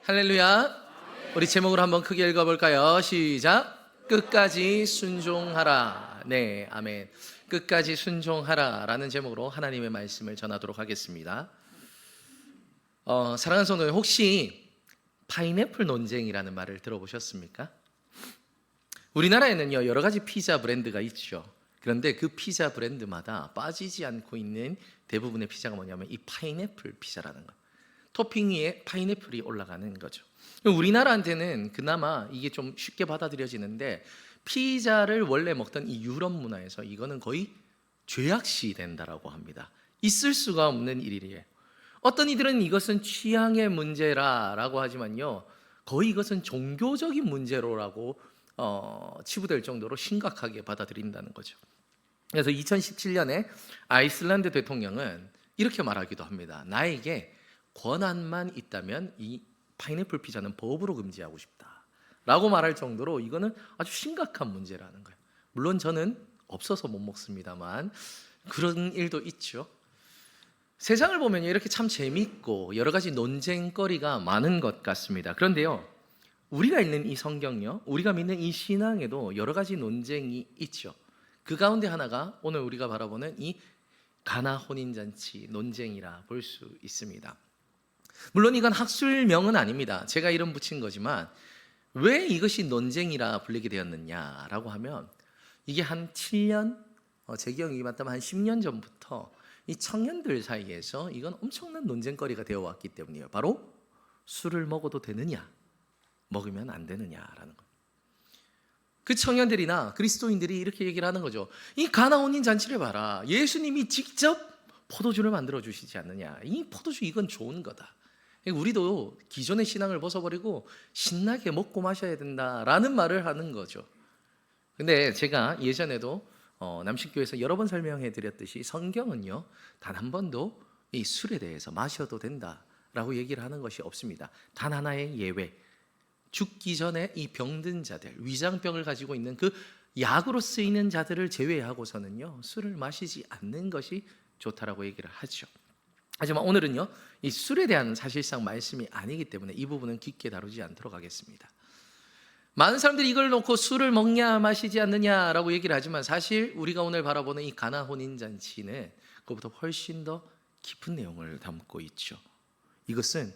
할렐루야. 우리 제목으로 한번 크게 읽어볼까요? 시작. 끝까지 순종하라. 네, 아멘. 끝까지 순종하라 라는 제목으로 하나님의 말씀을 전하도록 하겠습니다. 사랑하는 성도님, 혹시 파인애플 논쟁이라는 말을 들어보셨습니까? 우리나라에는요, 여러 가지 피자 브랜드가 있죠. 그런데 그 피자 브랜드마다 빠지지 않고 있는 대부분의 피자가 뭐냐면 이 파인애플 피자라는 거예요. 토핑 위에 파인애플이 올라가는 거죠. 우리나라한테는 그나마 이게 좀 쉽게 받아들여지는데, 피자를 원래 먹던 이 유럽 문화에서 이거는 거의 죄악시 된다라고 합니다. 있을 수가 없는 일이에요. 어떤 이들은 이것은 취향의 문제라고 하지만요, 거의 이것은 종교적인 문제로라고 치부될 정도로 심각하게 받아들인다는 거죠. 그래서 2017년에 아이슬란드 대통령은 이렇게 말하기도 합니다. 나에게 권한만 있다면 이 파인애플 피자는 법으로 금지하고 싶다 라고 말할 정도로 이거는 아주 심각한 문제라는 거예요. 물론 저는 없어서 못 먹습니다만 그런 일도 있죠. 세상을 보면 이렇게 참 재밌고 여러 가지 논쟁거리가 많은 것 같습니다. 그런데요, 우리가 읽는 이 성경요, 우리가 믿는 이 신앙에도 여러 가지 논쟁이 있죠. 그 가운데 하나가 오늘 우리가 바라보는 이 가나 혼인잔치 논쟁이라 볼 수 있습니다. 물론 이건 학술명은 아닙니다. 제가 이름 붙인 거지만 왜 이것이 논쟁이라 불리게 되었느냐라고 하면, 이게 한 7년, 제 기억이 맞다면 한 10년 전부터 이 청년들 사이에서 이건 엄청난 논쟁거리가 되어 왔기 때문이에요. 바로 술을 먹어도 되느냐, 먹으면 안 되느냐라는 거예요. 그 청년들이나 그리스도인들이 이렇게 얘기를 하는 거죠. 이 가나 혼인 잔치를 봐라. 예수님이 직접 포도주를 만들어 주시지 않느냐. 이 포도주 이건 좋은 거다. 우리도 기존의 신앙을 벗어버리고 신나게 먹고 마셔야 된다라는 말을 하는 거죠. 근데 제가 예전에도 남식교에서 여러 번 설명해 드렸듯이 성경은요, 단 한 번도 이 술에 대해서 마셔도 된다라고 얘기를 하는 것이 없습니다. 단 하나의 예외, 죽기 전에 이 병든 자들, 위장병을 가지고 있는 그 약으로 쓰이는 자들을 제외하고서는요, 술을 마시지 않는 것이 좋다라고 얘기를 하죠. 하지만 오늘은요, 이 술에 대한 사실상 말씀이 아니기 때문에 이 부분은 깊게 다루지 않도록 하겠습니다. 많은 사람들이 이걸 놓고 술을 먹냐 마시지 않느냐라고 얘기를 하지만, 사실 우리가 오늘 바라보는 이 가나 혼인잔치는 그것보다 훨씬 더 깊은 내용을 담고 있죠. 이것은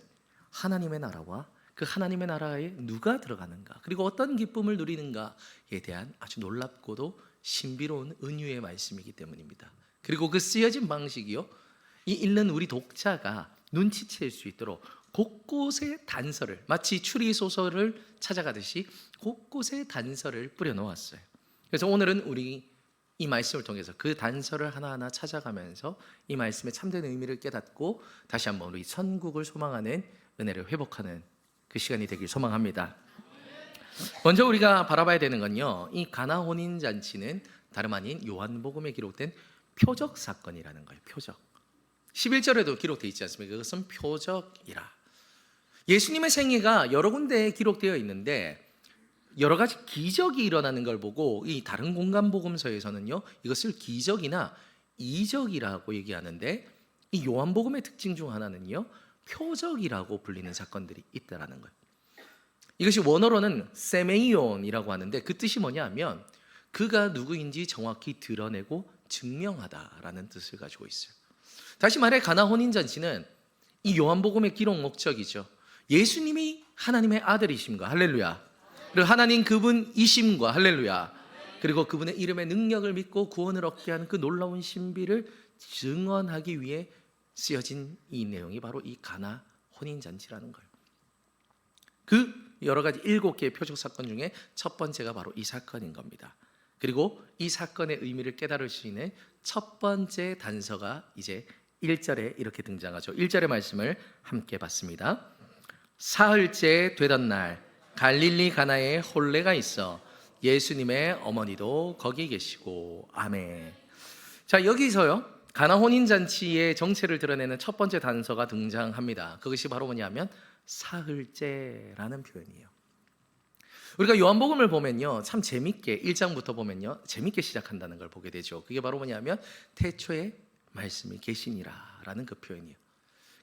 하나님의 나라와 그 하나님의 나라에 누가 들어가는가, 그리고 어떤 기쁨을 누리는가에 대한 아주 놀랍고도 신비로운 은유의 말씀이기 때문입니다. 그리고 그 쓰여진 방식이요, 이 읽는 우리 독자가 눈치챌 수 있도록 곳곳에 단서를, 마치 추리소설을 찾아가듯이 곳곳에 단서를 뿌려놓았어요. 그래서 오늘은 우리 이 말씀을 통해서 그 단서를 하나하나 찾아가면서 이 말씀의 참된 의미를 깨닫고 다시 한번 우리 천국을 소망하는 은혜를 회복하는 그 시간이 되길 소망합니다. 먼저 우리가 바라봐야 되는 건요, 이 가나 혼인잔치는 다름 아닌 요한복음에 기록된 표적 사건이라는 거예요. 표적. 11절에도 기록되어 있지 않습니까? 그것은 표적이라. 예수님의 생애가 여러 군데에 기록되어 있는데 여러 가지 기적이 일어나는 걸 보고 이 다른 공간 복음서에서는요, 이것을 기적이나 이적이라고 얘기하는데, 이 요한복음의 특징 중 하나는요, 표적이라고 불리는 사건들이 있다라는 거예요. 이것이 원어로는 세메이온이라고 하는데 그 뜻이 뭐냐 하면 그가 누구인지 정확히 드러내고 증명하다라는 뜻을 가지고 있어요. 다시 말해 가나 혼인잔치는 이 요한복음의 기록 목적이죠. 예수님이 하나님의 아들이심과 할렐루야, 그리고 하나님 그분이심과 할렐루야, 그리고 그분의 이름의 능력을 믿고 구원을 얻게 하는 그 놀라운 신비를 증언하기 위해 쓰여진 이 내용이 바로 이 가나 혼인잔치라는 거예요. 그 여러 가지 7개의 표적 사건 중에 첫 번째가 바로 이 사건인 겁니다. 그리고 이 사건의 의미를 깨달을 수 있는 첫 번째 단서가 이제 1절에 이렇게 등장하죠. 1절의 말씀을 함께 봤습니다. 사흘째 되던 날 갈릴리 가나에 혼례가 있어 예수님의 어머니도 거기 계시고. 아멘. 자, 여기서요, 가나 혼인잔치의 정체를 드러내는 첫 번째 단서가 등장합니다. 그것이 바로 뭐냐면 사흘째라는 표현이에요. 우리가 요한복음을 보면요, 참 재밌게 1장부터 보면요, 재밌게 시작한다는 걸 보게 되죠. 그게 바로 뭐냐면 태초에 말씀이 계시니라 라는 그 표현이에요.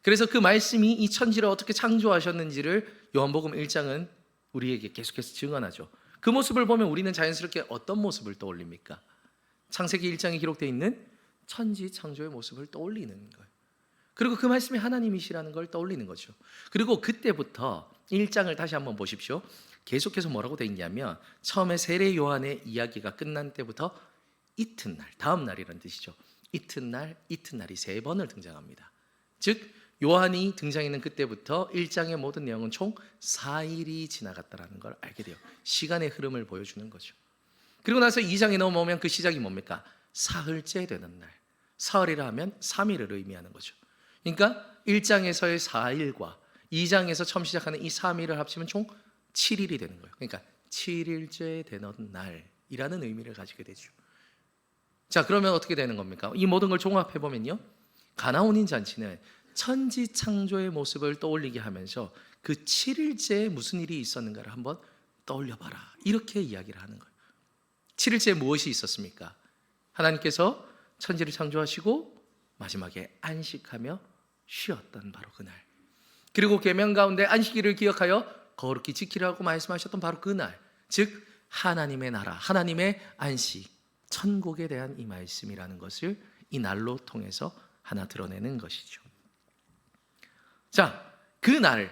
그래서 그 말씀이 이 천지를 어떻게 창조하셨는지를 요한복음 1장은 우리에게 계속해서 증언하죠. 그 모습을 보면 우리는 자연스럽게 어떤 모습을 떠올립니까? 창세기 1장에 기록되어 있는 천지 창조의 모습을 떠올리는 거예요. 그리고 그 말씀이 하나님이시라는 걸 떠올리는 거죠. 그리고 그때부터 1장을 다시 한번 보십시오. 계속해서 뭐라고 되어 있냐면 처음에 세례 요한의 이야기가 끝난 때부터 이튿날, 다음 날이라는 뜻이죠. 이튿날이 3번을 등장합니다. 즉 요한이 등장했는 그때부터 1장의 모든 내용은 총 4일이 지나갔다는 걸 알게 돼요. 시간의 흐름을 보여주는 거죠. 그리고 나서 2장에 넘어오면 그 시작이 뭡니까? 사흘째 되는 날. 사흘이라 하면 3일을 의미하는 거죠. 그러니까 1장에서의 4일과 2장에서 처음 시작하는 이 3일을 합치면 총 7일이 되는 거예요. 그러니까 7일째 되는 날이라는 의미를 가지게 되죠. 자, 그러면 어떻게 되는 겁니까? 이 모든 걸 종합해 보면요, 가나 혼인 잔치는 천지 창조의 모습을 떠올리게 하면서 그 7일째에 무슨 일이 있었는가를 한번 떠올려봐라, 이렇게 이야기를 하는 거예요. 7일째에 무엇이 있었습니까? 하나님께서 천지를 창조하시고 마지막에 안식하며 쉬었던 바로 그날, 그리고 계명 가운데 안식일을 기억하여 거룩히 지키라고 말씀하셨던 바로 그날, 즉 하나님의 나라, 하나님의 안식, 천국에 대한 이 말씀이라는 것을 이 날로 통해서 하나 드러내는 것이죠. 자, 그 날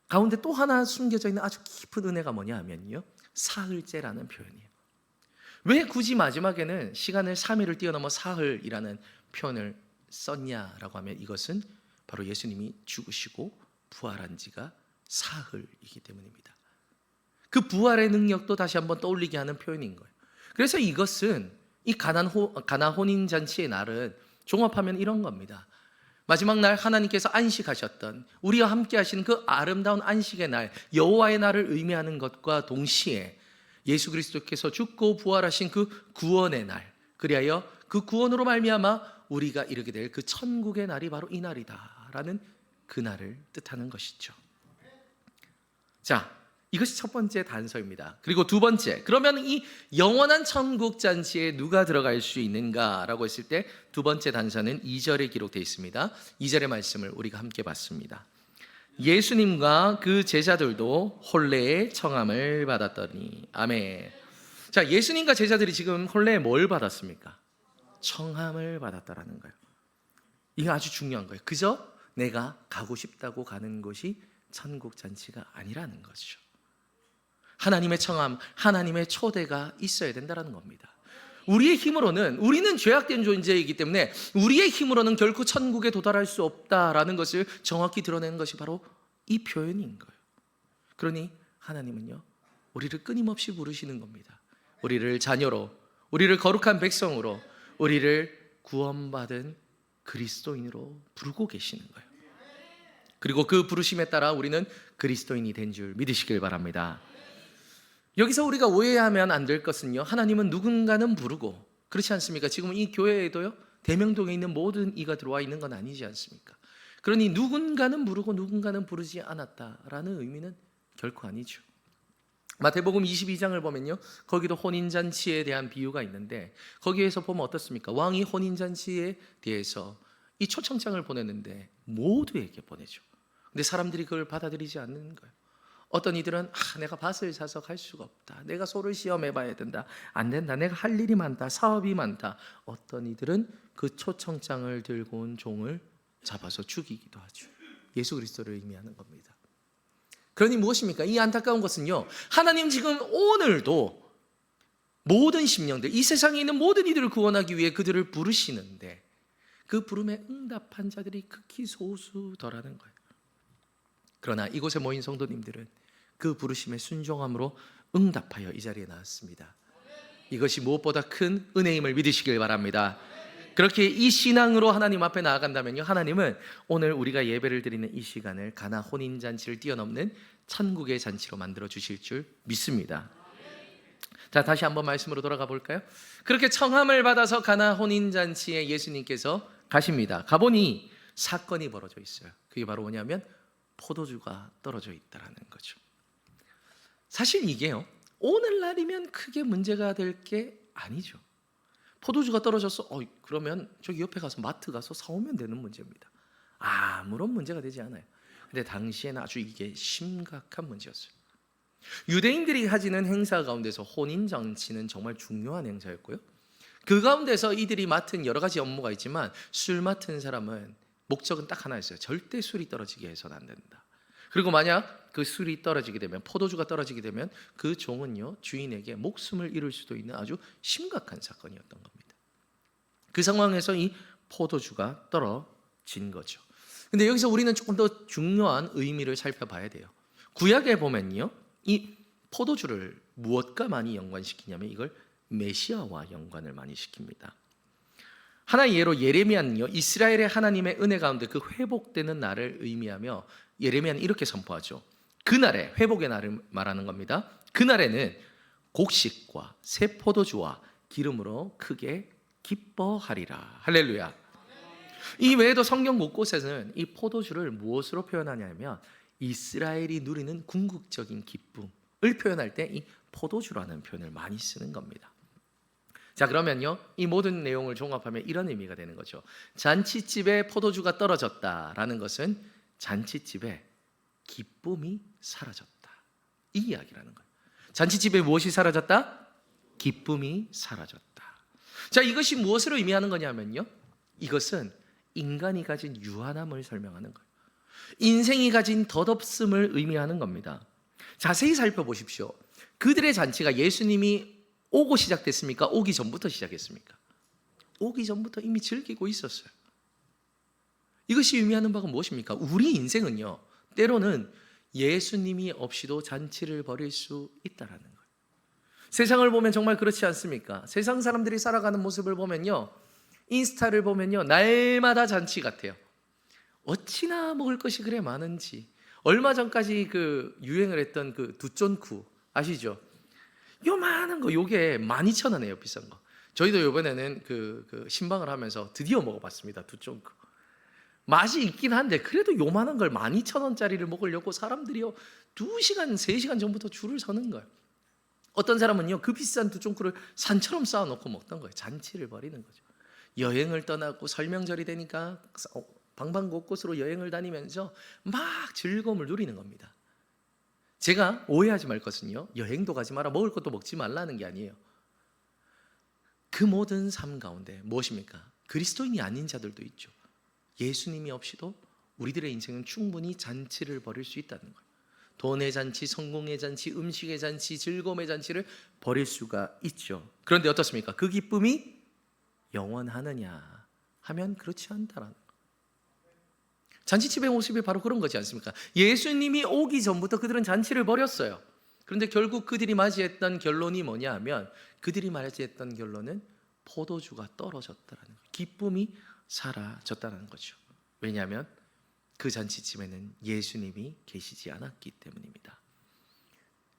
가운데 또 하나 숨겨져 있는 아주 깊은 은혜가 뭐냐 하면요, 사흘째라는 표현이에요. 왜 굳이 마지막에는 시간을 3일을 뛰어넘어 사흘이라는 표현을 썼냐라고 하면 이것은 바로 예수님이 죽으시고 부활한 지가 사흘이기 때문입니다. 그 부활의 능력도 다시 한번 떠올리게 하는 표현인 거예요. 그래서 이것은 이 가나 혼인잔치의 날은 종합하면 이런 겁니다. 마지막 날 하나님께서 안식하셨던, 우리와 함께 하시는 그 아름다운 안식의 날, 여호와의 날을 의미하는 것과 동시에 예수 그리스도께서 죽고 부활하신 그 구원의 날, 그리하여 그 구원으로 말미암아 우리가 이르게 될 그 천국의 날이 바로 이 날이다라는 그 날을 뜻하는 것이죠. 자, 이것이 첫 번째 단서입니다. 그리고 두 번째, 그러면 이 영원한 천국 잔치에 누가 들어갈 수 있는가라고 했을 때 두 번째 단서는 2절에 기록되어 있습니다. 2절의 말씀을 우리가 함께 봤습니다. 예수님과 그 제자들도 혼례의 청함을 받았더니. 아멘. 자, 예수님과 제자들이 지금 혼례에 뭘 받았습니까? 청함을 받았다라는 거예요. 이게 아주 중요한 거예요. 그저 내가 가고 싶다고 가는 것이 천국 잔치가 아니라는 거죠. 하나님의 청함, 하나님의 초대가 있어야 된다는 겁니다. 우리의 힘으로는, 우리는 죄악된 존재이기 때문에 우리의 힘으로는 결코 천국에 도달할 수 없다라는 것을 정확히 드러내는 것이 바로 이 표현인 거예요. 그러니 하나님은요, 우리를 끊임없이 부르시는 겁니다. 우리를 자녀로, 우리를 거룩한 백성으로, 우리를 구원받은 그리스도인으로 부르고 계시는 거예요. 그리고 그 부르심에 따라 우리는 그리스도인이 된 줄 믿으시길 바랍니다. 여기서 우리가 오해하면 안 될 것은요, 하나님은 누군가는 부르고, 그렇지 않습니까? 지금 이 교회에도요, 대명동에 있는 모든 이가 들어와 있는 건 아니지 않습니까? 그러니 누군가는 부르고 누군가는 부르지 않았다라는 의미는 결코 아니죠. 마태복음 22장을 보면요, 거기도 혼인잔치에 대한 비유가 있는데 거기에서 보면 어떻습니까? 왕이 혼인잔치에 대해서 이 초청장을 보냈는데 모두에게 보내죠. 근데 사람들이 그걸 받아들이지 않는 거예요. 어떤 이들은 내가 밭을 사서 갈 수가 없다, 내가 소를 시험해 봐야 된다, 안 된다, 내가 할 일이 많다, 사업이 많다. 어떤 이들은 그 초청장을 들고 온 종을 잡아서 죽이기도 하죠. 예수 그리스도를 의미하는 겁니다. 그러니 무엇입니까? 이 안타까운 것은요, 하나님 지금 오늘도 모든 심령들, 이 세상에 있는 모든 이들을 구원하기 위해 그들을 부르시는데 그 부름에 응답한 자들이 극히 소수더라는 거예요. 그러나 이곳에 모인 성도님들은 그 부르심에 순종함으로 응답하여 이 자리에 나왔습니다. 이것이 무엇보다 큰 은혜임을 믿으시길 바랍니다. 그렇게 이 신앙으로 하나님 앞에 나아간다면요, 하나님은 오늘 우리가 예배를 드리는 이 시간을 가나 혼인잔치를 뛰어넘는 천국의 잔치로 만들어 주실 줄 믿습니다. 자, 다시 한번 말씀으로 돌아가 볼까요? 그렇게 청함을 받아서 가나 혼인잔치에 예수님께서 가십니다. 가보니 사건이 벌어져 있어요. 그게 바로 뭐냐면 포도주가 떨어져 있다는 거죠. 사실 이게요, 오늘날이면 크게 문제가 될 게 아니죠. 포도주가 떨어져서 그러면 저기 옆에 가서 마트 가서 사오면 되는 문제입니다. 아무런 문제가 되지 않아요. 근데 당시에는 아주 이게 심각한 문제였어요. 유대인들이 가지는 행사 가운데서 혼인잔치는 정말 중요한 행사였고요. 그 가운데서 이들이 맡은 여러 가지 업무가 있지만 술 맡은 사람은 목적은 딱 하나였어요. 절대 술이 떨어지게 해서는 안 된다. 그리고 만약 그 술이 떨어지게 되면, 포도주가 떨어지게 되면 그 종은요 주인에게 목숨을 잃을 수도 있는 아주 심각한 사건이었던 겁니다. 그 상황에서 이 포도주가 떨어진 거죠. 근데 여기서 우리는 조금 더 중요한 의미를 살펴봐야 돼요. 구약에 보면요, 이 포도주를 무엇과 많이 연관시키냐면 이걸 메시아와 연관을 많이 시킵니다. 하나의 예로 예레미야는요, 이스라엘의 하나님의 은혜 가운데 그 회복되는 날을 의미하며 예레미야는 이렇게 선포하죠. 그날에, 회복의 날을 말하는 겁니다. 그날에는 곡식과 새 포도주와 기름으로 크게 기뻐하리라. 할렐루야. 이 외에도 성경 곳곳에서는 이 포도주를 무엇으로 표현하냐면 이스라엘이 누리는 궁극적인 기쁨을 표현할 때 이 포도주라는 표현을 많이 쓰는 겁니다. 자, 그러면요, 이 모든 내용을 종합하면 이런 의미가 되는 거죠. 잔치집에 포도주가 떨어졌다라는 것은 잔치집에 기쁨이 사라졌다, 이 이야기라는 거예요. 잔치집에 무엇이 사라졌다? 기쁨이 사라졌다. 자, 이것이 무엇을 의미하는 거냐면요, 이것은 인간이 가진 유한함을 설명하는 거예요. 인생이 가진 덧없음을 의미하는 겁니다. 자세히 살펴보십시오. 그들의 잔치가 예수님이 오고 시작됐습니까? 오기 전부터 시작했습니까? 오기 전부터 이미 즐기고 있었어요. 이것이 의미하는 바가 무엇입니까? 우리 인생은요, 때로는 예수님이 없이도 잔치를 벌일 수 있다라는 거예요. 세상을 보면 정말 그렇지 않습니까? 세상 사람들이 살아가는 모습을 보면요, 인스타를 보면요, 날마다 잔치 같아요. 어찌나 먹을 것이 그래 많은지. 얼마 전까지 그 유행을 했던 그 두쫀쿠 아시죠? 요만한 거, 요게 12,000원이에요, 비싼 거. 저희도 이번에는 그 신방을 하면서 드디어 먹어봤습니다, 두쫀쿠. 맛이 있긴 한데 그래도 요만한 걸 12,000원짜리를 먹으려고 사람들이요 2시간, 3시간 전부터 줄을 서는 거예요. 어떤 사람은요 그 비싼 두쫑쿠를 산처럼 쌓아놓고 먹던 거예요. 잔치를 벌이는 거죠. 여행을 떠나고 설명절이 되니까 방방곳곳으로 여행을 다니면서 막 즐거움을 누리는 겁니다. 제가 오해하지 말 것은요, 여행도 가지 마라, 먹을 것도 먹지 말라는 게 아니에요. 그 모든 삶 가운데 무엇입니까? 그리스도인이 아닌 자들도 있죠. 예수님이 없이도 우리들의 인생은 충분히 잔치를 벌일 수 있다는 거예요. 돈의 잔치, 성공의 잔치, 음식의 잔치, 즐거움의 잔치를 벌일 수가 있죠. 그런데 어떻습니까? 그 기쁨이 영원하느냐 하면 그렇지 않다라는 거예요. 잔치집의 모습이 바로 그런 거지 않습니까? 예수님이 오기 전부터 그들은 잔치를 벌였어요. 그런데 결국 그들이 맞이했던 결론이 뭐냐 하면, 그들이 맞이했던 결론은 포도주가 떨어졌다라는 거예요. 기쁨이 사라졌다는 거죠. 왜냐하면 그 잔치집에는 예수님이 계시지 않았기 때문입니다.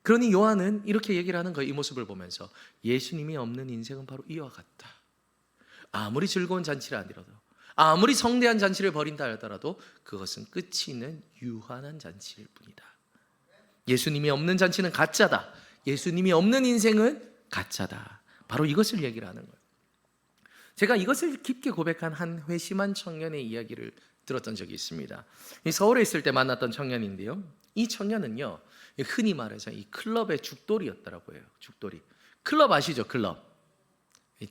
그러니 요한은 이렇게 얘기를 하는 거예요. 이 모습을 보면서 예수님이 없는 인생은 바로 이와 같다. 아무리 즐거운 잔치를 아니라도, 아무리 성대한 잔치를 벌인다 하더라도 그것은 끝이 있는 유한한 잔치일 뿐이다. 예수님이 없는 잔치는 가짜다. 예수님이 없는 인생은 가짜다. 바로 이것을 얘기를 하는 거예요. 제가 이것을 깊게 고백한 한 회심한 청년의 이야기를 들었던 적이 있습니다. 서울에 있을 때 만났던 청년인데요, 이 청년은요 흔히 말해서 이 클럽의 죽돌이였더라고요. 죽돌이. 클럽 아시죠? 클럽.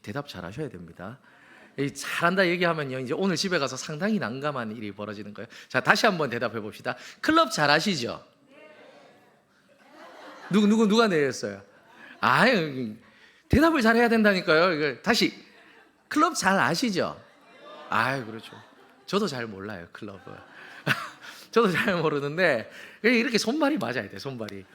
대답 잘 하셔야 됩니다. 잘한다 얘기하면요 이제 오늘 집에 가서 상당히 난감한 일이 벌어지는 거예요. 자, 다시 한번 대답해 봅시다. 클럽 잘 아시죠? 누가 내렸어요? 아유, 대답을 잘 해야 된다니까요. 이걸 다시, 클럽 잘 아시죠? 아유, 그렇죠. 저도 잘 몰라요, 클럽을. 저도 잘 모르는데 이렇게 손발이 맞아야 돼, 손발이.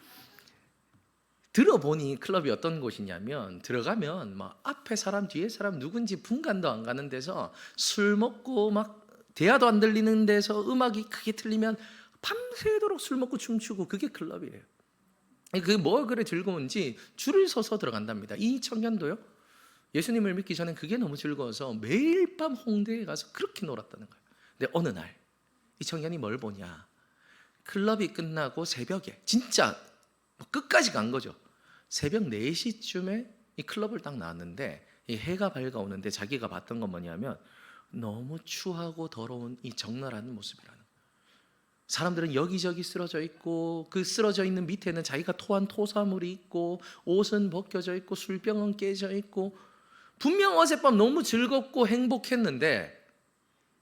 들어보니 클럽이 어떤 곳이냐면, 들어가면 막 앞에 사람 뒤에 사람 누군지 분간도 안 가는 데서 술 먹고 막 대화도 안 들리는 데서 음악이 크게 틀리면 밤새도록 술 먹고 춤추고, 그게 클럽이에요. 그게 뭐 그래 즐거운지 줄을 서서 들어간답니다. 이 청년도요, 예수님을 믿기 전엔 그게 너무 즐거워서 매일 밤 홍대에 가서 그렇게 놀았다는 거예요. 근데 어느 날 이 청년이 뭘 보냐, 클럽이 끝나고 새벽에 진짜 끝까지 간 거죠. 새벽 4시쯤에 이 클럽을 딱 나왔는데 이 해가 밝아오는데 자기가 봤던 건 뭐냐면 너무 추하고 더러운 이 적나라한 모습이라는 거예요. 사람들은 여기저기 쓰러져 있고 그 쓰러져 있는 밑에는 자기가 토한 토사물이 있고 옷은 벗겨져 있고 술병은 깨져 있고 분명 어젯밤 너무 즐겁고 행복했는데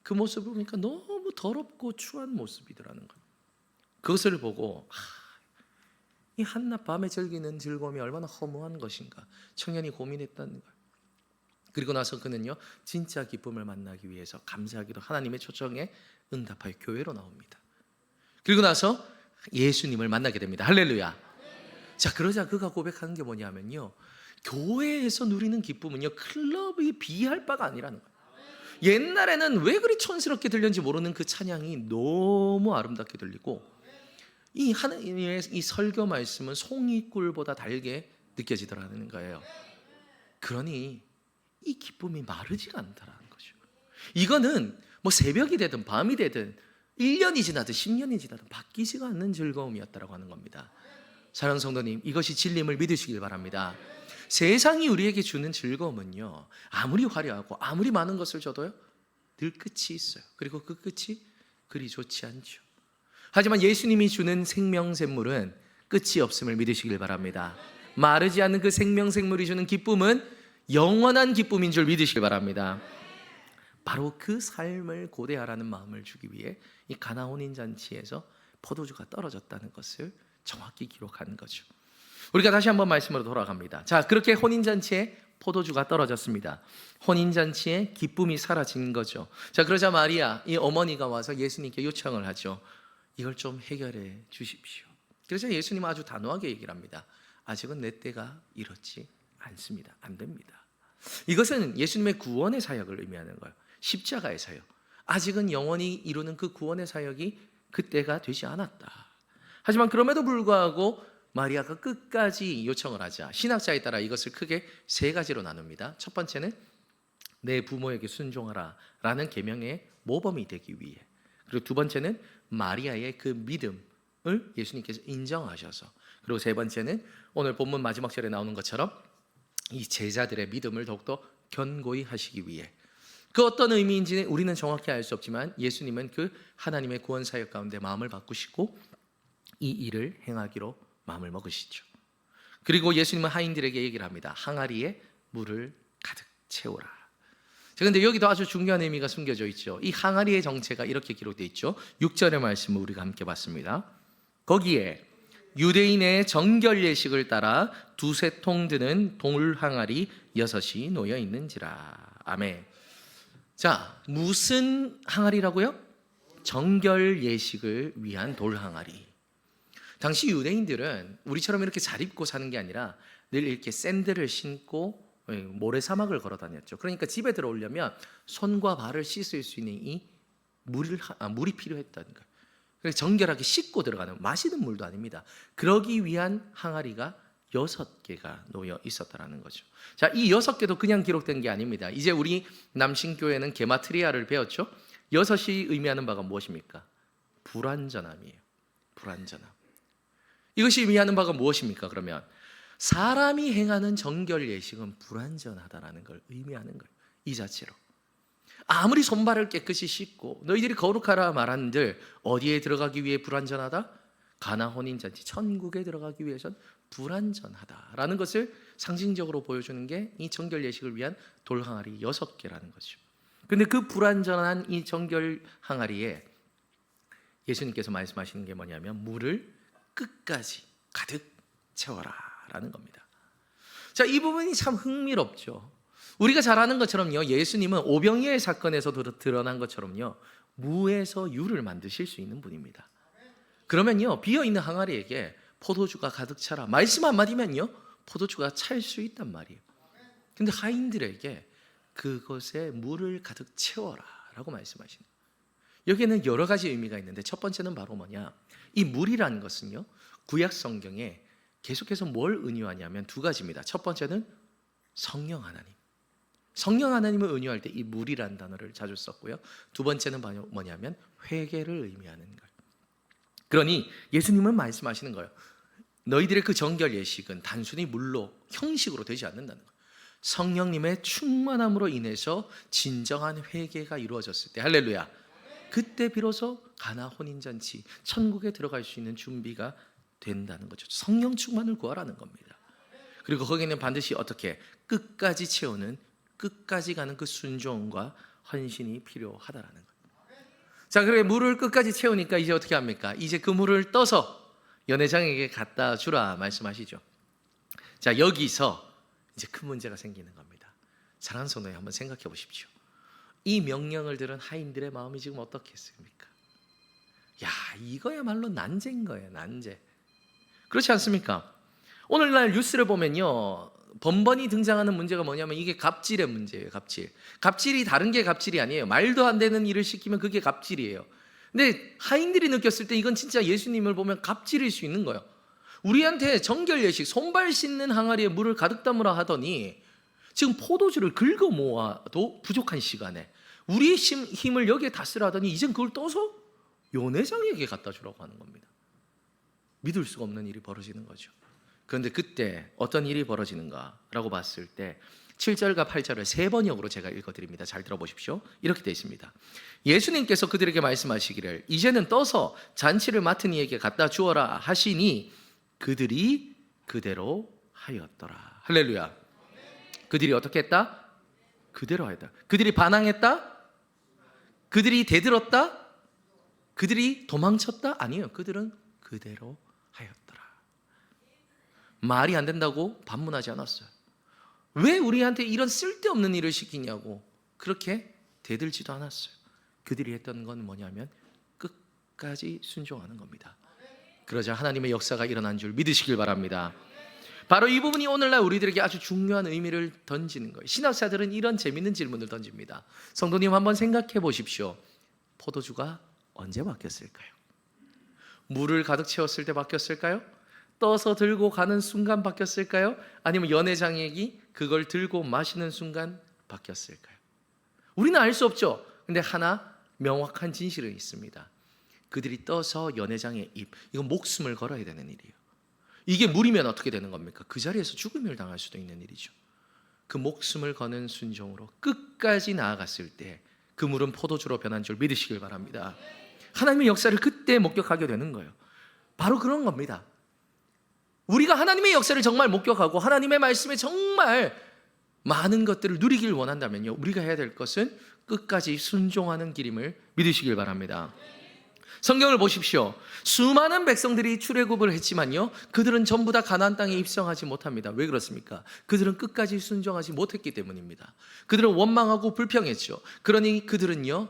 그 모습을 보니까 너무 더럽고 추한 모습이더라는 거예요. 그것을 보고 이 한낮 밤에 즐기는 즐거움이 얼마나 허무한 것인가 청년이 고민했다는 거예요. 그리고 나서 그는요 진짜 기쁨을 만나기 위해서 감사하기도 하나님의 초청에 응답하여 교회로 나옵니다. 그리고 나서 예수님을 만나게 됩니다. 할렐루야. 자, 그러자 그가 고백하는 게 뭐냐면요, 교회에서 누리는 기쁨은요 클럽이 비할 바가 아니라는 거예요. 옛날에는 왜 그리 촌스럽게 들렸는지 모르는 그 찬양이 너무 아름답게 들리고 이 하나님의 이 설교 말씀은 송이꿀보다 달게 느껴지더라는 거예요. 그러니 이 기쁨이 마르지가 않다라는 거죠. 이거는 뭐 새벽이 되든 밤이 되든 1년이 지나든 10년이 지나든 바뀌지가 않는 즐거움이었다라고 하는 겁니다. 사랑하는 성도님, 이것이 진리임을 믿으시길 바랍니다. 세상이 우리에게 주는 즐거움은요 아무리 화려하고 아무리 많은 것을 줘도요 늘 끝이 있어요. 그리고 그 끝이 그리 좋지 않죠. 하지만 예수님이 주는 생명샘물은 끝이 없음을 믿으시길 바랍니다. 마르지 않는 그 생명샘물이 주는 기쁨은 영원한 기쁨인 줄 믿으시길 바랍니다. 바로 그 삶을 고대하라는 마음을 주기 위해 이 가나 혼인잔치에서 포도주가 떨어졌다는 것을 정확히 기록하는 거죠. 우리가 다시 한번 말씀으로 돌아갑니다. 자, 그렇게 혼인잔치에 포도주가 떨어졌습니다. 혼인잔치에 기쁨이 사라진 거죠. 자, 그러자 마리아 이 어머니가 와서 예수님께 요청을 하죠. 이걸 좀 해결해 주십시오. 그래서 예수님은 아주 단호하게 얘기를 합니다. 아직은 내 때가 이렇지 않습니다. 안 됩니다. 이것은 예수님의 구원의 사역을 의미하는 거예요. 십자가의 사역. 아직은 영원히 이루는 그 구원의 사역이 그때가 되지 않았다. 하지만 그럼에도 불구하고 마리아가 끝까지 요청을 하자 신학자에 따라 이것을 크게 세 가지로 나눕니다. 첫 번째는 내 부모에게 순종하라 라는 계명의 모범이 되기 위해, 그리고 두 번째는 마리아의 그 믿음을 예수님께서 인정하셔서, 그리고 세 번째는 오늘 본문 마지막 절에 나오는 것처럼 이 제자들의 믿음을 더욱더 견고히 하시기 위해. 그 어떤 의미인지는 우리는 정확히 알 수 없지만 예수님은 그 하나님의 구원 사역 가운데 마음을 바꾸시고 이 일을 행하기로 마음을 먹으시죠. 그리고 예수님은 하인들에게 얘기를 합니다. 항아리에 물을 가득 채우라. 그런데 여기도 아주 중요한 의미가 숨겨져 있죠. 이 항아리의 정체가 이렇게 기록되어 있죠. 6절의 말씀을 우리가 함께 봤습니다. 거기에 유대인의 정결 예식을 따라 두세 통 드는 돌 항아리 6이 놓여 있는지라. 아멘. 자, 무슨 항아리라고요? 정결 예식을 위한 돌 항아리. 당시 유대인들은 우리처럼 이렇게 잘 입고 사는 게 아니라 늘 이렇게 샌들을 신고 모래사막을 걸어 다녔죠. 그러니까 집에 들어오려면 손과 발을 씻을 수 있는 이 물이 필요했다는 거예요. 그래서 정결하게 씻고 들어가는, 마시는 물도 아닙니다. 그러기 위한 항아리가 6개가 놓여 있었다는 거죠. 자, 이 6개도 그냥 기록된 게 아닙니다. 이제 우리 남신교회는 게마트리아를 배웠죠. 6이 의미하는 바가 무엇입니까? 불완전함이에요. 불완전함. 이것이 의미하는 바가 무엇입니까? 그러면 사람이 행하는 정결 예식은 불완전하다라는 걸 의미하는 거예요. 이 자체로. 아무리 손발을 깨끗이 씻고 너희들이 거룩하라 말한들 어디에 들어가기 위해 불완전하다? 가나 혼인잔치 천국에 들어가기 위해선 불완전하다라는 것을 상징적으로 보여주는 게 이 정결 예식을 위한 돌 항아리 6개라는 거죠. 근데 그 불완전한 이 정결 항아리에 예수님께서 말씀하시는 게 뭐냐면 물을 끝까지 가득 채워라 라는 겁니다. 자, 이 부분이 참 흥미롭죠. 우리가 잘 아는 것처럼요, 예수님은 오병이의 사건에서 드러난 것처럼요 무에서 유를 만드실 수 있는 분입니다. 그러면요 비어있는 항아리에게 포도주가 가득 차라 말씀 한마디면요 포도주가 찰 수 있단 말이에요. 근데 하인들에게 그것에 물을 가득 채워라 라고 말씀하시는 거예요. 여기에는 여러 가지 의미가 있는데 첫 번째는 바로 뭐냐, 이 물이라는 것은요 구약 성경에 계속해서 뭘 의미하냐면 두 가지입니다. 첫 번째는 성령 하나님, 성령 하나님을 의미할 때 이 물이라는 단어를 자주 썼고요. 두 번째는 뭐냐면 회개를 의미하는 거예요. 그러니 예수님은 말씀하시는 거예요. 너희들의 그 정결 예식은 단순히 물로 형식으로 되지 않는다는 거예요. 성령님의 충만함으로 인해서 진정한 회개가 이루어졌을 때, 할렐루야, 그때 비로소 가나 혼인잔치, 천국에 들어갈 수 있는 준비가 된다는 거죠. 성령 충만을 구하라는 겁니다. 그리고 거기는 반드시 어떻게 끝까지 채우는, 끝까지 가는 그 순종과 헌신이 필요하다라는 거예요. 자, 그래 물을 끝까지 채우니까 이제 어떻게 합니까? 이제 그 물을 떠서 연회장에게 갖다 주라 말씀하시죠. 자, 여기서 이제 큰 문제가 생기는 겁니다. 사랑하는 성도님, 한번 생각해 보십시오. 이 명령을 들은 하인들의 마음이 지금 어떻겠습니까? 야, 이거야말로 난제인 거예요, 난제. 그렇지 않습니까? 오늘날 뉴스를 보면요, 번번이 등장하는 문제가 뭐냐면 이게 갑질의 문제예요. 갑질이 다른 게 갑질이 아니에요. 말도 안 되는 일을 시키면 그게 갑질이에요. 근데 하인들이 느꼈을 때 이건 진짜 예수님을 보면 갑질일 수 있는 거예요. 우리한테 정결 예식, 손발 씻는 항아리에 물을 가득 담으라 하더니 지금 포도주를 긁어 모아도 부족한 시간에 우리의 힘을 여기에 다 쓰라 하더니 이젠 그걸 떠서 연회장에게 갖다 주라고 하는 겁니다. 믿을 수가 없는 일이 벌어지는 거죠. 그런데 그때 어떤 일이 벌어지는가라고 봤을 때 7절과 8절을 세 번역으로 제가 읽어드립니다. 잘 들어보십시오. 이렇게 되어 있습니다. 예수님께서 그들에게 말씀하시기를 이제는 떠서 잔치를 맡은 이에게 갖다 주어라 하시니 그들이 그대로 하였더라. 할렐루야. 그들이 어떻게 했다? 그대로 하였다. 그들이 반항했다? 그들이 대들었다? 그들이 도망쳤다? 아니에요. 그들은 그대로 하였더라. 말이 안 된다고 반문하지 않았어요. 왜 우리한테 이런 쓸데없는 일을 시키냐고 그렇게 대들지도 않았어요. 그들이 했던 건 뭐냐면 끝까지 순종하는 겁니다. 그러자 하나님의 역사가 일어난 줄 믿으시길 바랍니다. 바로 이 부분이 오늘날 우리들에게 아주 중요한 의미를 던지는 거예요. 신학자들은 이런 재밌는 질문을 던집니다. 성도님, 한번 생각해 보십시오. 포도주가 언제 바뀌었을까요? 물을 가득 채웠을 때 바뀌었을까요? 떠서 들고 가는 순간 바뀌었을까요? 아니면 연회장에게 그걸 들고 마시는 순간 바뀌었을까요? 우리는 알 수 없죠. 근데 하나 명확한 진실은 있습니다. 그들이 떠서 연회장의 입, 이건 목숨을 걸어야 되는 일이에요. 이게 물이면 어떻게 되는 겁니까? 그 자리에서 죽음을 당할 수도 있는 일이죠. 그 목숨을 거는 순종으로 끝까지 나아갔을 때 그 물은 포도주로 변한 줄 믿으시길 바랍니다. 하나님의 역사를 그때 목격하게 되는 거예요. 바로 그런 겁니다. 우리가 하나님의 역사를 정말 목격하고 하나님의 말씀에 정말 많은 것들을 누리길 원한다면요, 우리가 해야 될 것은 끝까지 순종하는 길임을 믿으시길 바랍니다. 성경을 보십시오. 수많은 백성들이 출애굽을 했지만요, 그들은 전부 다 가나안 땅에 입성하지 못합니다. 왜 그렇습니까? 그들은 끝까지 순종하지 못했기 때문입니다. 그들은 원망하고 불평했죠. 그러니 그들은요,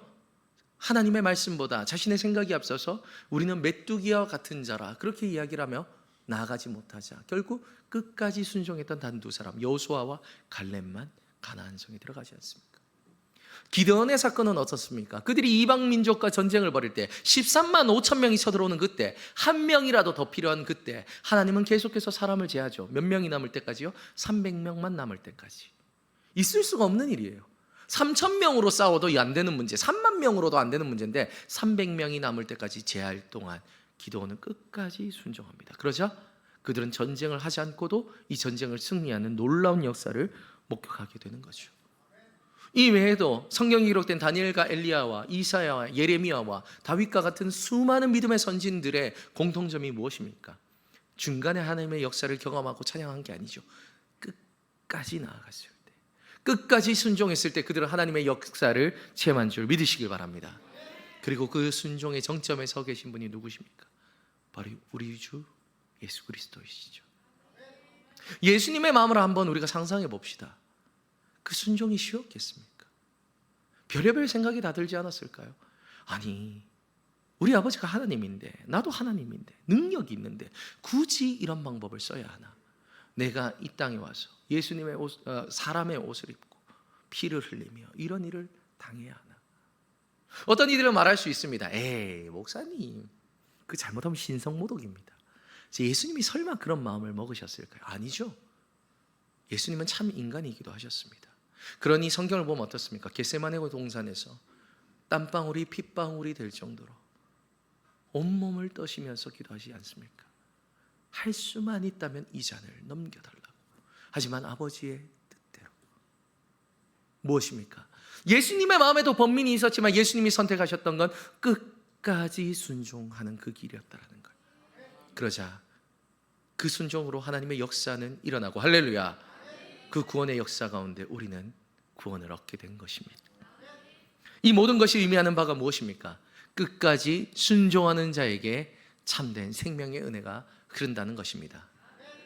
하나님의 말씀보다 자신의 생각이 앞서서 우리는 메뚜기와 같은 자라 그렇게 이야기를 하며 나아가지 못하자 결국 끝까지 순종했던 단 두 사람, 여호수아와 갈렙만 가나안 성에 들어가지 않습니까? 기드온의 사건은 어떻습니까? 그들이 이방 민족과 전쟁을 벌일 때 13만 5천 명이 쳐들어오는 그때, 한 명이라도 더 필요한 그때 하나님은 계속해서 사람을 제하죠. 몇 명이 남을 때까지요? 300명만 남을 때까지. 있을 수가 없는 일이에요. 3천 명으로 싸워도 안 되는 문제, 3만 명으로도 안 되는 문제인데 300명이 남을 때까지 제할 동안 기드온은 끝까지 순종합니다. 그러자 그들은 전쟁을 하지 않고도 이 전쟁을 승리하는 놀라운 역사를 목격하게 되는 거죠. 이 외에도 성경에 기록된 다니엘과 엘리야와 이사야와 예레미야와 다윗과 같은 수많은 믿음의 선진들의 공통점이 무엇입니까? 중간에 하나님의 역사를 경험하고 찬양한 게 아니죠. 끝까지 나아갔을 때, 끝까지 순종했을 때 그들은 하나님의 역사를 체험한 줄 믿으시길 바랍니다. 그리고 그 순종의 정점에 서 계신 분이 누구십니까? 바로 우리 주 예수 그리스도이시죠. 예수님의 마음을 한번 우리가 상상해 봅시다. 그 순종이 쉬웠겠습니까? 별의별 생각이 다 들지 않았을까요? 아니, 우리 아버지가 하나님인데 나도 하나님인데 능력이 있는데 굳이 이런 방법을 써야 하나? 내가 이 땅에 와서 예수님의 사람의 옷을 입고 피를 흘리며 이런 일을 당해야 하나? 어떤 이들은 말할 수 있습니다. 에이, 목사님, 그 잘못하면 신성모독입니다. 예수님이 설마 그런 마음을 먹으셨을까요? 아니죠. 예수님은 참 인간이기도 하셨습니다. 그러니 성경을 보면 어떻습니까? 겟세마네 동산에서 땀방울이 핏방울이 될 정도로 온몸을 떠시면서 기도하지 않습니까? 할 수만 있다면 이 잔을 넘겨달라고. 하지만 아버지의 뜻대로, 무엇입니까? 예수님의 마음에도 번민이 있었지만 예수님이 선택하셨던 건 끝까지 순종하는 그 길이었다라는 거예요. 그러자 그 순종으로 하나님의 역사는 일어나고, 할렐루야, 그 구원의 역사 가운데 우리는 구원을 얻게 된 것입니다. 이 모든 것이 의미하는 바가 무엇입니까? 끝까지 순종하는 자에게 참된 생명의 은혜가 흐른다는 것입니다.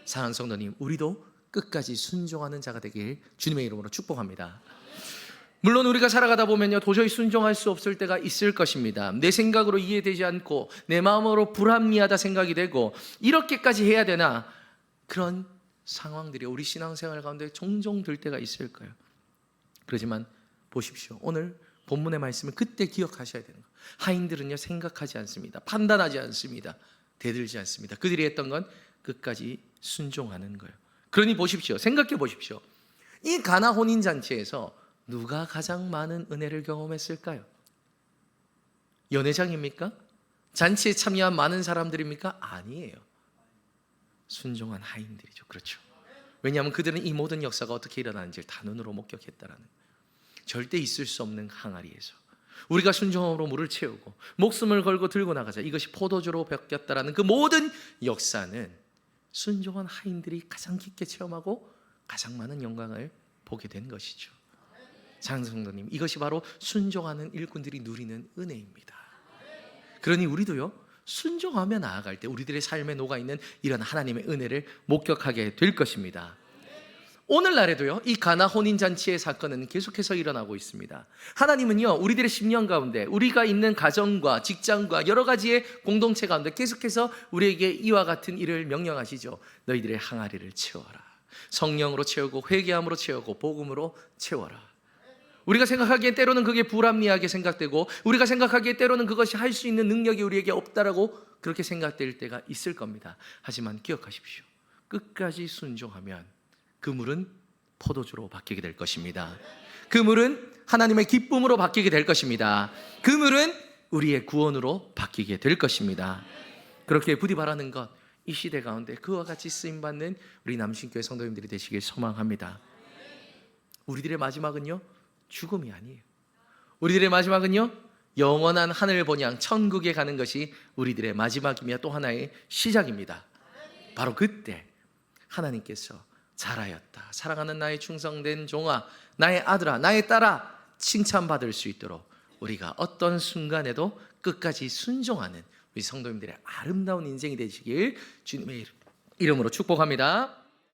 사랑하는 성도님, 우리도 끝까지 순종하는 자가 되길 주님의 이름으로 축복합니다. 물론 우리가 살아가다 보면요, 도저히 순종할 수 없을 때가 있을 것입니다. 내 생각으로 이해되지 않고 내 마음으로 불합리하다 생각이 되고, 이렇게까지 해야 되나, 그런 상황들이 우리 신앙생활 가운데 종종 들 때가 있을 거예요. 그렇지만 보십시오, 오늘 본문의 말씀을 그때 기억하셔야 되는 거예요. 하인들은요, 생각하지 않습니다. 판단하지 않습니다. 대들지 않습니다. 그들이 했던 건 끝까지 순종하는 거예요. 그러니 보십시오, 생각해 보십시오. 이 가나 혼인잔치에서 누가 가장 많은 은혜를 경험했을까요? 연회장입니까? 잔치에 참여한 많은 사람들입니까? 아니에요. 순종한 하인들이죠. 그렇죠. 왜냐하면 그들은 이 모든 역사가 어떻게 일어나는지를 다 눈으로 목격했다라는 거예요. 절대 있을 수 없는 항아리에서 우리가 순종함으로 물을 채우고 목숨을 걸고 들고 나가자, 이것이 포도주로 바뀌었다라는 그 모든 역사는 순종한 하인들이 가장 깊게 체험하고 가장 많은 영광을 보게 된 것이죠. 사랑하는 성도님, 이것이 바로 순종하는 일꾼들이 누리는 은혜입니다. 그러니 우리도요, 순종하며 나아갈 때 우리들의 삶에 녹아있는 이런 하나님의 은혜를 목격하게 될 것입니다. 오늘날에도요, 이 가나 혼인잔치의 사건은 계속해서 일어나고 있습니다. 하나님은요, 우리들의 심령 가운데, 우리가 있는 가정과 직장과 여러 가지의 공동체 가운데 계속해서 우리에게 이와 같은 일을 명령하시죠. 너희들의 항아리를 채워라. 성령으로 채우고 회개함으로 채우고 복음으로 채워라. 우리가 생각하기에 때로는 그게 불합리하게 생각되고, 우리가 생각하기에 때로는 그것이 할 수 있는 능력이 우리에게 없다라고 그렇게 생각될 때가 있을 겁니다. 하지만 기억하십시오, 끝까지 순종하면 그 물은 포도주로 바뀌게 될 것입니다. 그 물은 하나님의 기쁨으로 바뀌게 될 것입니다. 그 물은 우리의 구원으로 바뀌게 될 것입니다. 그렇게 부디 바라는 것, 이 시대 가운데 그와 같이 쓰임받는 우리 남신교회 성도님들이 되시길 소망합니다. 우리들의 마지막은요, 죽음이 아니에요. 우리들의 마지막은요, 영원한 하늘 본향 천국에 가는 것이 우리들의 마지막이며 또 하나의 시작입니다. 바로 그때 하나님께서 잘하였다, 사랑하는 나의 충성된 종아, 나의 아들아, 나의 딸아 칭찬받을 수 있도록 우리가 어떤 순간에도 끝까지 순종하는 우리 성도님들의 아름다운 인생이 되시길 주님의 이름으로 축복합니다.